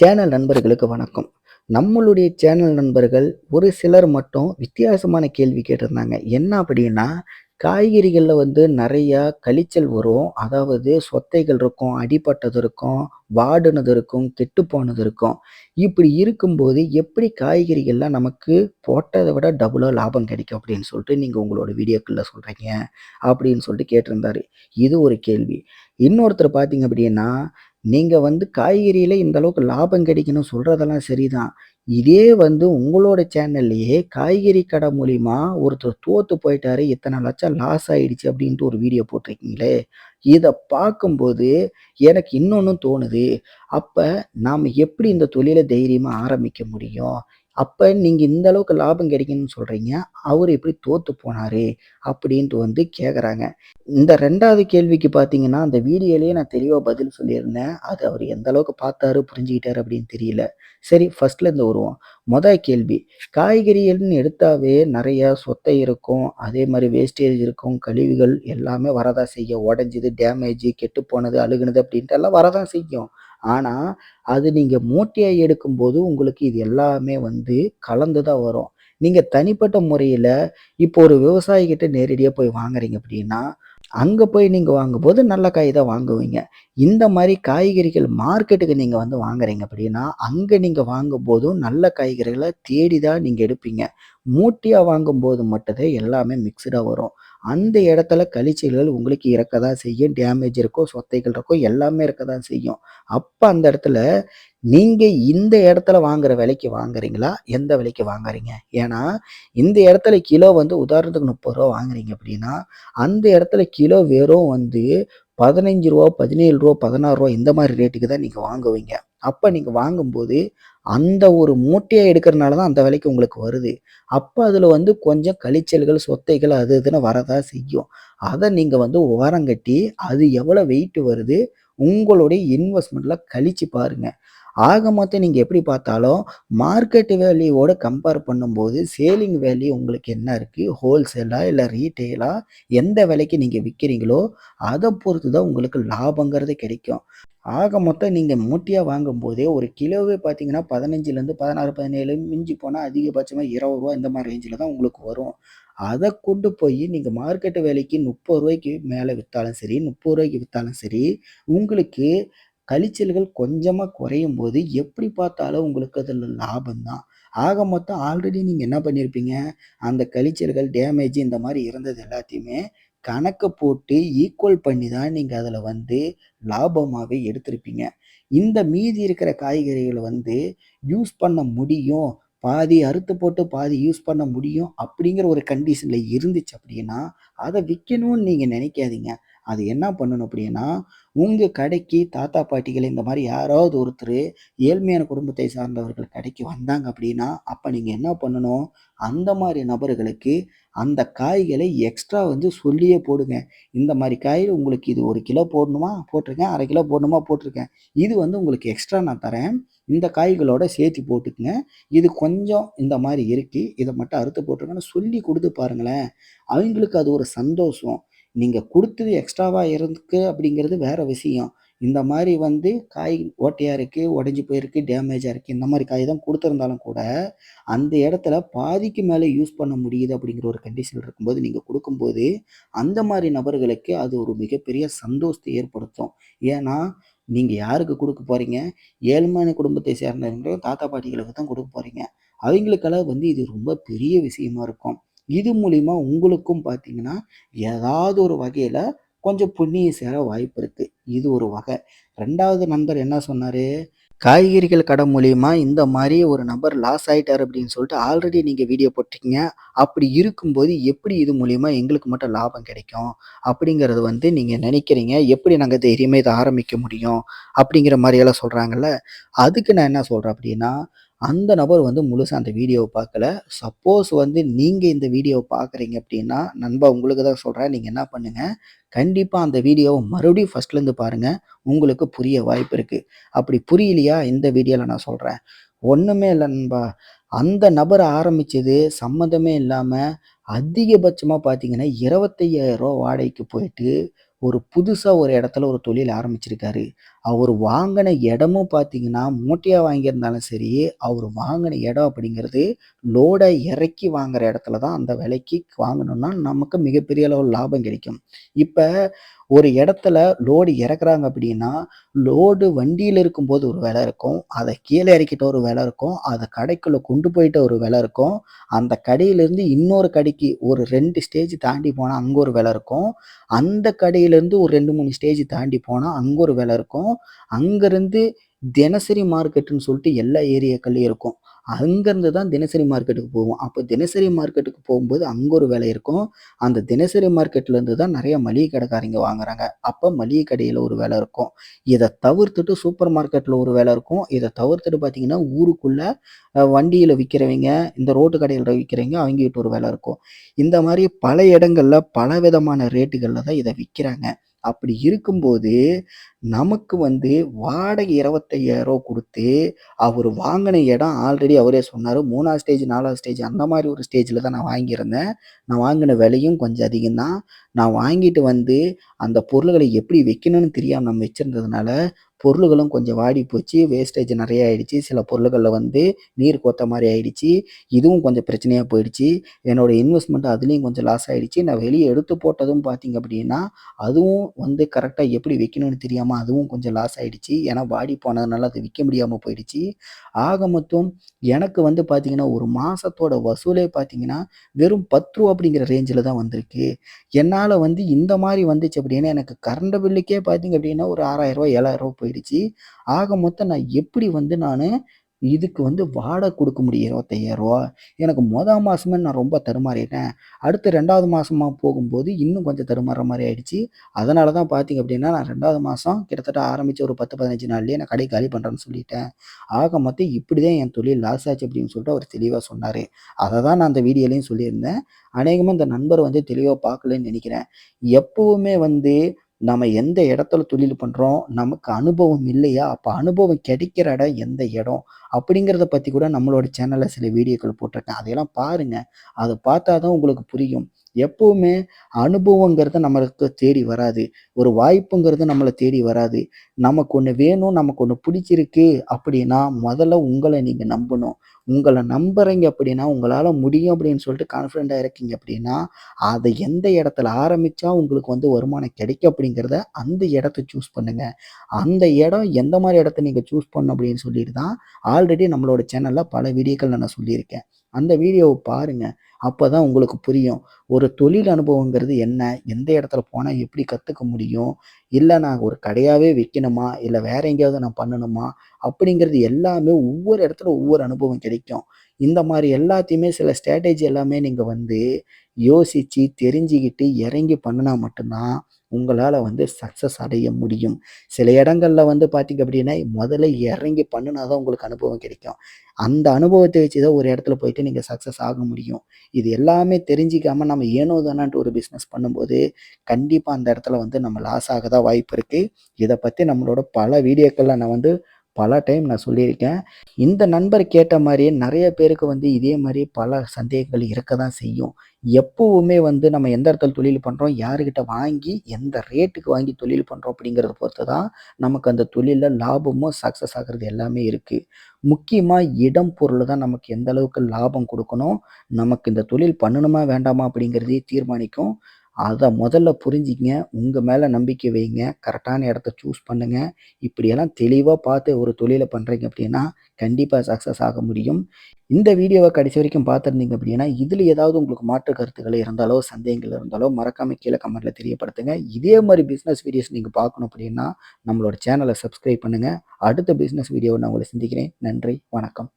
Channel நண்பர்களுக்கு வணக்கம். நம்மளுடைய சேனல் நண்பர்கள் ஒரு சிலர் மட்டும் வித்தியாசமான கேள்வி கேட்டிருந்தாங்க. என்ன அப்படின்னா, காய்கறிகள்ல வந்து நெறையா கழிச்சல் வரும். அதாவது சொத்தைகள் இருக்கும், அடிபட்டது இருக்கும், வாடுனது இருக்கும், கெட்டுப்போனது இருக்கும். இப்படி இருக்கும்போது எப்படி காய்கறிகள்லாம் நமக்கு போட்டத விட டபுளா லாபம் கிடைக்கும் அப்படின்னு சொல்லிட்டு நீங்க உங்களோட வீடியோக்கள்ல சொல்றீங்க, அப்படின்னு சொல்லிட்டு கேட்டிருந்தாரு. இது ஒரு கேள்வி. இன்னொருத்தர் பார்த்தீங்க அப்படின்னா, நீங்க வந்து காய்கறியில இந்த அளவுக்கு லாபம் கிடைக்கும்னு சொல்றதெல்லாம் சரிதான். இதே வந்து உங்களோட சேனல்லயே காய்கறி கடை மூலியமா ஒருத்தர் தோத்து போயிட்டாரு, இத்தன லட்சம் லாஸ் ஆயிடுச்சு அப்டின்ட்டு ஒரு வீடியோ போட்டிருக்கீங்களே! இத பார்க்கும்போது எனக்கு இன்னொன்னும் தோணுது. அப்ப நாம எப்படி இந்த தொழில தைரியமா ஆரம்பிக்க முடியும்? அப்ப நீங்க இந்த அளவுக்கு லாபம் கிடைக்கும்னு சொல்றீங்க. அவரு எப்படி தோத்து போனாரு? அப்டின்ட்டு வந்து கேட்கறாங்க. இந்த 2வது கேள்விக்கு பார்த்தீங்கன்னா, அந்த வீடியோலயே நான் தெளிவா பதில் சொல்லியிருந்தேன். அது அவரு எந்த அளவுக்கு பார்த்தாரு, புரிஞ்சுக்கிட்டாரு அப்படின்னு தெரியல. சரி ஃபர்ஸ்ட்லேருந்து வருவோம். கேள்வி. காய்கறிகள்னு எடுத்தாவே நெறைய சொத்தை இருக்கும். அதே மாரி வேஸ்டேஜ் இருக்கும். கழிவுகள் எல்லாமே வரதான் செய்யும். உடைஞ்சது, டேமேஜு, கெட்டுப்போனது, அழுகுனது அப்படின்ட்டு எல்லாம் வரதான் செய்யும். ஆனா, அது நீங்க மூட்டையா எடுக்கும்போது உங்களுக்கு இது எல்லாமே வந்து கலந்து தான் வரும். நீங்க தனிப்பட்ட முறையில இப்போ ஒரு விவசாயிகிட்ட நேரடியா போய் வாங்குறீங்க அப்படின்னா, அங்க போய் நீங்க வாங்கும்போது நல்ல காய் தான் வாங்குவீங்க. இந்த மாரி காய்கறிகள் மார்க்கெட்டுக்கு நீங்க வந்து வாங்குறீங்க அப்படின்னா, அங்க நீங்க வாங்கும்போதும் நல்ல காய்கறிகள தேடி தான் நீங்க எடுப்பீங்க. மூட்டையா வாங்கும்போது மட்டும் தான் எல்லாமே மிக்ஸ்டா வரும். அந்த இடத்துல கழிச்சல்கள் உங்களுக்கு இருக்க தான் செய்யும். டேமேஜ் இருக்கும், சொத்தைகள் இருக்கும், எல்லாமே இருக்க தான் செய்யும். அப்ப அந்த இடத்துல நீங்க இந்த இடத்துல வாங்குற விலைக்கு வாங்குறீங்களா? எந்த விலைக்கு வாங்குறீங்க? ஏன்னா, இந்த இடத்துல கிலோ வந்து உதாரணத்துக்கு ரூ. 30 வாங்குறீங்க அப்படின்னா, அந்த இடத்துல கிலோ வெறும் வந்து ரூ. 15, ரூ. 17, ரூ. 16 இந்த மாரி ரேட்டுக்கு தான் நீங்க வாங்குவீங்க. அப்ப நீங்க வாங்கும்போது, அந்த ஒரு மூட்டையா எடுக்கிறனால தான் அந்த விலைக்கு உங்களுக்கு வருது. அப்ப அதுல வந்து கொஞ்சம் கழிச்சல்கள், சொத்தைகள் அது இதுன்னு வரதான் செய்யும். அத நீங்க வந்து ஓரங்கட்டி, அது எவ்வளோ வெயிட் வருது, உங்களுடைய இன்வெஸ்ட்மென்ட்ல கழிச்சு பாருங்க. ஆக மொத்தம் நீங்க எப்படி பார்த்தாலும், மார்க்கெட் வேல்யூவோட கம்பேர் பண்ணும்போது, சேலிங் வேல்யூ உங்களுக்கு என்ன இருக்கு? ஹோல்சேலா? இல்ல ரீட்டெயிலா? எந்த விலைக்கு நீங்க விக்கிறீங்களோ, அத பொறுத்து தான் உங்களுக்கு லாபங்கிறது கிடைக்கும். ஆக மொத்தம் நீங்க மூட்டையா வாங்கும்போதே, ஒரு கிலோவே பார்த்தீங்கன்னா, 15லேருந்து 16, 17 மிஞ்சி போனா அதிகபட்சமா ரூ. 20 இந்த மாரி ரேஞ்சில தான் உங்களுக்கு வரும். அத கொண்டு போயி நீங்க மார்க்கெட் விலைக்கு ரூ. 30க்கு மேல வித்தாலும் சரி, ரூ. 30க்கு வித்தாலும் சரி, உங்களுக்கு கழிச்சல்கள் கொஞ்சமா குறையும்போது, எப்படி பார்த்தாலும் உங்களுக்கு அதுல லாபம் தான். ஆக மொத்தம் ஆல்ரெடி நீங்க என்ன பண்ணியிருப்பீங்க, அந்த கழிச்சல்கள், டேமேஜ் இந்த மாரி இருந்தது எல்லாத்தையுமே கணக்கு போட்டு ஈக்குவல் பண்ணி தான் நீங்க அதுல வந்து லாபமாவே எடுத்திருப்பீங்க. இந்த மீதி இருக்கிற காய்கறிகள வந்து யூஸ் பண்ண முடியும். பாதி அறுத்து போட்டு பாதி யூஸ் பண்ண முடியும். அப்படிங்கிற ஒரு கண்டிஷன்ல இருந்துச்சு அப்படின்னா, அத விக்கணும்னு நீங்க நினைக்காதீங்க. அது என்ன பண்ணணும் அப்படின்னா, உங்க கடைக்கு தாத்தா, பாட்டிகள் இந்த மாரி யாராவது ஒருத்தரு ஏழ்மையான குடும்பத்தை சார்ந்தவர்கள் கடைக்கு வந்தாங்க அப்படின்னா, அப்ப நீங்க என்ன பண்ணணும், அந்த மாரி நபர்களுக்கு அந்த காய்களை எக்ஸ்ட்ரா வந்து சொல்லியே போடுங்க. இந்த மாரி காய்கள் உங்களுக்கு இது 1 கிலோ போடணுமா? போட்டுருக்கேன். 1/2 கிலோ போடணுமா? போட்டுருக்கேன். இது வந்து உங்களுக்கு எக்ஸ்ட்ரா நான் தரேன். இந்த காய்களோட சேர்த்து போட்டுக்கங்க. இது கொஞ்சம் இந்த மாரி இருக்கு. இத மட்டும் அறுத்து போட்டுருங்கன்னு சொல்லி குடுத்து பாருங்களேன். அவைங்களுக்கு அது ஒரு சந்தோஷம். நீங்க குடுத்தது எக்ஸ்ட்ராவா இருக்கு அப்படிங்கிறது வேற விஷயம். இந்த மாரி வந்து காய் ஓட்டையா இருக்கு, உடைஞ்சு போயிருக்கு, டேமேஜா இருக்கு. இந்த மாரி காய் தான் குடுத்திருந்தாலும் கூட, அந்த இடத்துல பாதிக்கு மேல யூஸ் பண்ண முடியுது அப்படிங்கிற ஒரு கண்டிஷன் இருக்கும்போது, நீங்க குடுக்கும்போது, அந்த மாரி நபர்களுக்கு அது ஒரு மிகப்பெரிய சந்தோஷத்த ஏற்படுத்தும். ஏன்னா, நீங்க யாருக்கு குடுக்க போறீங்க? ஏழ்மையான குடும்பத்தை சேர்ந்தவங்க தாத்தா, பாட்டிகளுக்கு தான் குடுக்க போறீங்க. அவைங்களுக்கெல்லாம் வந்து இது ரொம்ப பெரிய விஷயமா இருக்கும். இது மூலியமா உங்களுக்கும் பார்த்தீங்கன்னா, ஏதாவது ஒரு வகையில கொஞ்சம் புண்ணியம் சேர வாய்ப்பு இருக்கு. இது ஒரு வகை. 2வது நண்பர் என்ன சொன்னாரு? காய்கறிகள் கடை மூலியமா இந்த மாரி ஒரு நபர் லாஸ் ஆயிட்டாரு அப்படின்னு சொல்லிட்டு ஆல்ரெடி நீங்க வீடியோ போட்டிருக்கீங்க. அப்படி இருக்கும்போது எப்படி இது மூலியமா எங்களுக்கு மட்டும் லாபம் கிடைக்கும்? அப்படிங்கிறது வந்து நீங்க நினைக்கிறீங்க. எப்படி நாங்க தைரியமா இத ஆரம்பிக்க முடியும்? அப்படிங்கிற மாரியெல்லாம் சொல்றாங்கல்ல. அதுக்கு நான் என்ன சொல்றேன் அப்படின்னா, அந்த நபர் வந்து முழுசா அந்த வீடியோவ பார்க்கல. சப்போஸ் வந்து நீங்க இந்த வீடியோவ பார்க்குறீங்க அப்படின்னா, நண்பா உங்களுக்கு தான் சொல்றேன். நீங்க என்ன பண்ணுங்க, கண்டிப்பா அந்த வீடியோவ மறுபடியும் ஃபர்ஸ்ட்லேருந்து பாருங்க. உங்களுக்கு புரிய வாய்ப்பு இருக்கு. அப்படி புரியலையா, இந்த வீடியோல நான் சொல்றேன். ஒண்ணுமே இல்ல நண்பா. அந்த நபர் ஆரம்பிச்சது சம்மந்தமே இல்லாம, அதிகபட்சமா பார்த்தீங்கன்னா, ரூ. 25,000 வாடகைக்கு போயிட்டு, ஒரு புதுசா ஒரு இடத்துல ஒரு தொழில் ஆரம்பிச்சிருக்காரு. அவரு வாங்குன இடமும் பார்த்தீங்கன்னா, மூட்டையா வாங்கியிருந்தாலும் சரி, அவரு வாங்குன இடம் அப்படிங்கிறது லோட இறக்கி வாங்குற இடத்துல தான் அந்த விலைக்கு வாங்குனோம்னா, நமக்கு மிகப்பெரிய அளவு லாபம் கிடைக்கும். இப்ப ஒரு இடத்துல லோடு இறக்குறாங்க அப்படின்னா, லோடு வண்டியில இருக்கும்போது ஒரு விலை இருக்கும். அத கீழ இறக்கிட்டு ஒரு விலை இருக்கும். அத கடைக்குள்ள கொண்டு போயிட்டு ஒரு விலை இருக்கும். அந்த கடையிலேருந்து இன்னொரு கடைக்கு ஒரு 2 ஸ்டேஜ் தாண்டி போனா அங்க ஒரு விலை இருக்கும். அந்த கடையிலேருந்து ஒரு 2, 3 ஸ்டேஜ் தாண்டி போனா அங்க ஒரு விலை இருக்கும். அங்கருந்து தினசரி மார்க்கெட்டுன்னு சொல்லிட்டு எல்லா ஏரியாக்கள்லயும் இருக்கும். அங்கருந்து தான் தினசரி மார்க்கெட்டுக்கு போவோம். அப்ப தினசரி மார்க்கெட்டுக்கு போகும்போது அங்க ஒரு விலை இருக்கும். அந்த தினசரி மார்க்கெட்லேருந்து தான் நெறைய மளிகை கடைக்காரங்க வாங்குறாங்க. அப்ப மளிகை கடையில ஒரு விலை இருக்கும். இத தவிர்த்துட்டு சூப்பர் மார்க்கெட்ல ஒரு விலை இருக்கும். இத தவிர்த்துட்டு பார்த்தீங்கன்னா, ஊருக்குள்ள வண்டியில விக்கிறவைங்க, இந்த ரோட்டு கடையில விக்கிறவைங்க அவங்ககிட்ட ஒரு விலை இருக்கும். இந்த மாரி பல இடங்கள்ல பலவிதமான ரேட்டுகள்ல தான் இத விக்கிறாங்க. அப்படி இருக்கும்போது, நமக்கு வந்து வாடகை ரூ. 25,000 குடுத்து, அவரு வாங்குன இடம் ஆல்ரெடி அவரே சொன்னாரு. 3வது ஸ்டேஜ், 4வது ஸ்டேஜ் அந்த மாரி ஒரு ஸ்டேஜ்ல தான் நான் வாங்கியிருந்தேன். நான் வாங்குன விலையும் கொஞ்சம் அதிகம் தான். நான் வாங்கிட்டு வந்து அந்த பொருள்கள எப்படி வைக்கணும்னு தெரியாம நம்ம வச்சிருந்ததுனால, பொருள்களும் கொஞ்சம் வாடி போச்சு. வேஸ்டேஜ் நெறைய ஆயிடுச்சு. சில பொருள்கள்ல வந்து நீர் கோத்த மாரி ஆயிடுச்சு. இதுவும் கொஞ்சம் பிரச்சனையா போயிடுச்சு. என்னோட இன்வெஸ்ட்மெண்ட் அதுலயும் கொஞ்சம் லாஸ் ஆயிடுச்சு. நான் வெளிய எடுத்து போட்டதும் பார்த்தீங்க அப்படின்னா, அதுவும் வந்து கரெக்ட்டா எப்படி வைக்கணும்னு தெரியாம அதுவும் கொஞ்சம் லாஸ் ஆயிடுச்சு. ஏன்னா வாடி போனதுனால அத விக்க முடியாம போயிடுச்சு. ஆக மொத்தம் எனக்கு வந்து பார்த்தீங்கன்னா, ஒரு மாசத்தோட வசூலே பார்த்தீங்கன்னா, வெறும் ரூ. 10 அப்படிங்கிற ரேஞ்சுல தான் வந்திருக்கு. என்னால வந்து இந்த மாரி வந்துச்சு அப்படின்னா, எனக்கு கரண்ட் பில்லுக்கே பார்த்தீங்க அப்படின்னா, ஒரு ரூ. 6,000 ரூ. 7,000 போயிடுச்சு. ஆக மொத்தம் நான் எப்படி வந்து இதுக்கு வந்து வாடகை குடுக்க முடியும் ரூ. 25,000 எனக்கு மாசமே நான் ரொம்ப தடுமாறிட்டேன். அடுத்து 2வது மாசமா போகும்போது இன்னும் கொஞ்சம் தடுமாறுற மாரி ஆயிடுச்சு. அதனால தான் பார்த்தீங்க அப்படின்னா, நான் 2வது மாசம் கிட்டத்தட்ட ஆரம்பிச்சு ஒரு 10, 15 நாள்லயே நான் கடைய காலி பண்றேன்னு சொல்லிட்டேன். ஆக மொத்தம் இப்படிதான் என் தொழில் லாஸ் ஆச்சு அப்படின்னு சொல்லிட்டு அவரு தெளிவா சொன்னாரு. அத தான் நான் அந்த வீடியோலயும் சொல்லியிருந்தேன். அநேகமா இந்த நண்பர் வந்து தெளிவா பார்க்கலன்னு நெனைக்கிறேன். எப்பவுமே வந்து நம்ம எந்த இடத்துல தொழில் பண்றோம், நமக்கு அனுபவம் இல்லையா? அப்ப அனுபவம் கிடைக்கிற இடம் எந்த இடம்? அப்படிங்கிறத பத்தி கூட நம்மளோட சேனல்ல சில வீடியோக்கள் போட்டிருக்கேன். அதையெல்லாம் பாருங்க. அத பார்த்தா தான் உங்களுக்கு புரியும். எப்பவுமே அனுபவங்கிறது நம்மளுக்கு தேடி வராது. ஒரு வாய்ப்புங்கிறது நம்மள தேடி வராது. நமக்கு ஒண்ணு வேணும், நமக்கு ஒண்ணு பிடிச்சிருக்கு அப்படின்னா, முதல்ல உங்கள நீங்க நம்பணும். உங்கள நம்புறீங்க அப்படின்னா, உங்களால முடியும் அப்படின்னு சொல்லிட்டு கான்ஃபிடென்ட்டா இருக்கீங்க அப்படின்னா, அத எந்த இடத்துல ஆரம்பிச்சா உங்களுக்கு வந்து வருமானம் கிடைக்கும் அப்படிங்கிறத அந்த இடத்த சூஸ் பண்ணுங்க. அந்த இடம் எந்த மாரி இடத்த நீங்க சூஸ் பண்ணணும் அப்படின்னு சொல்லிட்டு தான், ஆல்ரெடி நம்மளோட சேனல்ல பல வீடியோக்கள்ல நான் சொல்லியிருக்கேன். அந்த வீடியோவ பாருங்க. அப்பதான் உங்களுக்கு புரியும். ஒரு தொழில் அனுபவங்கிறது என்ன? எந்த இடத்துல போனா எப்படி கத்துக்க முடியும்? இல்ல நான் ஒரு கடையாவே வைக்கணுமா? இல்ல வேற எங்கேயாவது நான் பண்ணணுமா? அப்படிங்கிறது எல்லாமே ஒவ்வொரு இடத்துல ஒவ்வொரு அனுபவம் கிடைக்கும். இந்த மாரி எல்லாத்தையுமே சில ஸ்ட்ராட்டஜி எல்லாமே நீங்க வந்து யோசிச்சு, தெரிஞ்சுக்கிட்டு, இறங்கி பண்ணுனா மட்டும் தான் உங்களால வந்து சக்சஸ் அடைய முடியும். சில இடங்கள்ல வந்து பார்த்தீங்க அப்படின்னா, முதல்ல இறங்கி பண்ணுனா தான் உங்களுக்கு அனுபவம் கிடைக்கும். அந்த அனுபவத்த வச்சு தான் ஒரு இடத்துல போயிட்டு நீங்க சக்சஸ் ஆக முடியும். இது எல்லாமே தெரிஞ்சுக்காம நம்ம ஏனோ தானோன்ட்டு ஒரு பிசினஸ் பண்ணும்போது, கண்டிப்பா அந்த இடத்துல வந்து நம்ம லாஸ் ஆக தான் வாய்ப்பு இருக்கு. இத பத்தி நம்மளோட பல வீடியோக்கள்ல நான் வந்து பல டைம் நான் சொல்லியிருக்கேன். இந்த நண்பர் கேட்ட மாரியே நெறைய பேருக்கு வந்து இதே மாரி பல சந்தேகங்கள் இருக்க தான் செய்யும். எப்பவுமே வந்து நம்ம எந்த இடத்துல தொழில் பண்றோம், யாருகிட்ட வாங்கி, எந்த ரேட்டுக்கு வாங்கி தொழில் பண்றோம் அப்படிங்கிறத பொறுத்து தான் நமக்கு அந்த தொழில்ல லாபமும், சக்சஸ் ஆகுறது எல்லாமே இருக்கு. முக்கியமா இடம், பொருள் தான் நமக்கு எந்த அளவுக்கு லாபம் குடுக்கணும், நமக்கு இந்த தொழில் பண்ணணுமா, வேண்டாமா அப்படிங்கிறதையே தீர்மானிக்கும். அத முதல்ல புரிஞ்சுக்கங்க. உங்க மேல நம்பிக்கை வைங்க. கரெக்ட்டான இடத்த சூஸ் பண்ணுங்க. இப்படியெல்லாம் தெளிவா பார்த்து ஒரு தொழில பண்றீங்க அப்படின்னா, கண்டிப்பா சக்சஸ் ஆக முடியும். இந்த வீடியோவ கடைசி வரைக்கும் பார்த்திருந்தீங்க அப்படின்னா, இதில ஏதாவது உங்களுக்கு மாற்று கருத்துக்கள் இருந்தாலோ, சந்தேகங்கள் இருந்தாலோ மறக்காம கீழ கமெண்ட்ல தெரியப்படுத்துங்க. இதே மாரி பிசினஸ் வீடியோஸ் நீங்க பார்க்கணும் அப்படின்னா, நம்மளோட சேனல சப்ஸ்கிரைப் பண்ணுங்க. அடுத்த பிசினஸ் வீடியோவ நான் உங்கள சந்திக்கிறேன். நன்றி, வணக்கம்.